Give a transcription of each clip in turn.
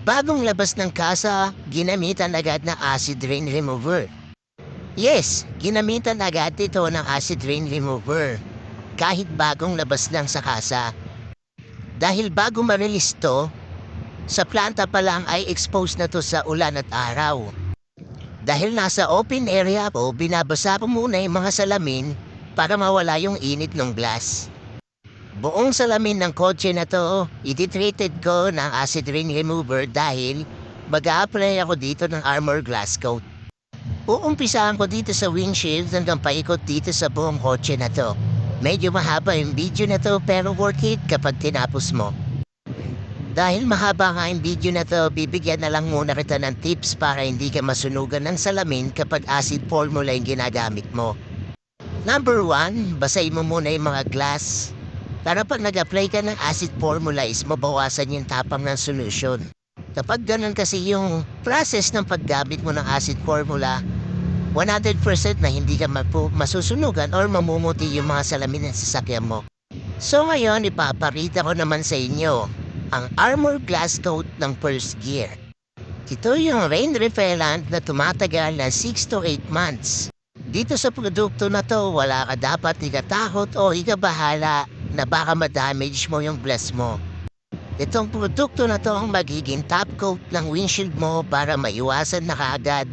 Bagong labas ng kasa, ginamitan agad ng acid rain remover. Yes, ginamitan agad ito ng acid rain remover. Kahit bagong labas lang sa kasa. Dahil bago ma-release to, sa planta pa lang ay exposed na to sa ulan at araw. Dahil nasa open area po, binabasa ko muna yung mga salamin para mawala yung init ng glass. Buong salamin ng kotse na to, ititreated ko ng acid rain remover dahil mag-a-apply ako dito ng armor glass coat. Uumpisahan ko dito sa windshield hanggang paikot dito sa buong kotse na to. Medyo mahaba yung video na to pero worth it kapag tinapos mo. Dahil mahaba nga yung video na to, bibigyan na lang muna kita ng tips para hindi ka masunugan ng salamin kapag acid formula yung ginagamit mo. Number 1, basahin mo muna yung mga glass. Para pag nag-apply ka ng acid formula is mabawasan yung tapang ng solution. Kapag ganun kasi yung process ng paggamit mo ng acid formula, 100% na hindi ka masusunugan or mamumuti yung mga salamin ng sasakyan mo. So ngayon, ipaparita ko naman sa inyo ang armor glass coat ng first gear. Ito yung rain repellent na tumatagal na 6 to 8 months. Dito sa produkto na to, wala ka dapat ikatakot o ikabahala na baka ma-damage mo yung glass mo. Itong produkto na to ang magiging top coat ng windshield mo para maiwasan na kaagad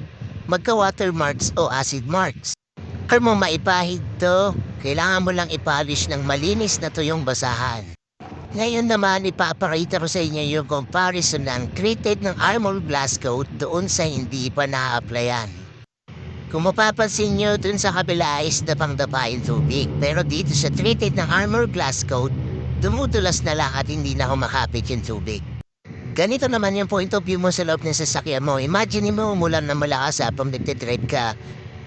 magka-watermarks o acid marks. Kung mo maipahid to, kailangan mo lang ipolish ng malinis na to yung basahan. Ngayon naman ipaparita ko sa inyo yung comparison ng treated ng armor glass coat doon sa hindi pa na-applyan. Kung mapapansin nyo, dun sa kabila is dapang-dapa yung tubig. Pero dito sa treated ng armor glass coat, dumudulas na lang at hindi na humakapit yung tubig. Ganito naman yung point of view mo sa loob ng sasakyan mo. Imagine mo umulan na malakas habang nagtitrip ka.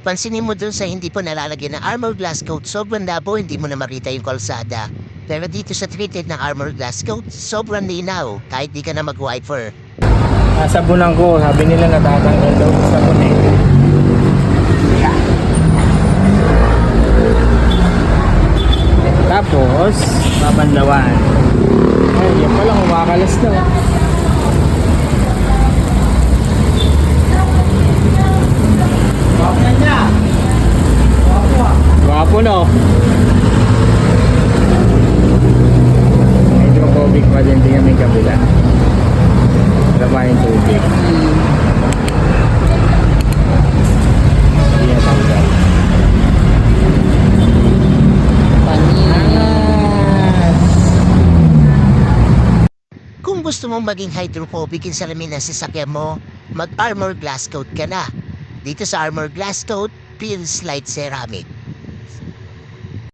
Pansinin mo dun sa hindi po nalalagyan ng armor glass coat, sobrang labo, hindi mo na makita yung kalsada. Pero dito sa treated ng armor glass coat, sobrang linaw, kahit di ka na mag-wiper. Sabunan ko, sabi nila natatanggal daw sa sabon eh. Tapos, babanlawan. Ay, yan palang umakalas na. Gwapo no? Medyo tubig pa din kami kabila. Traba yung tubig. Hindi na tanggal. Kung gusto mong maging hydrophobic yung salamin ng sasakyan mo, mag-armor glass coat ka na. Dito sa armor glass coat, peel slide ceramic.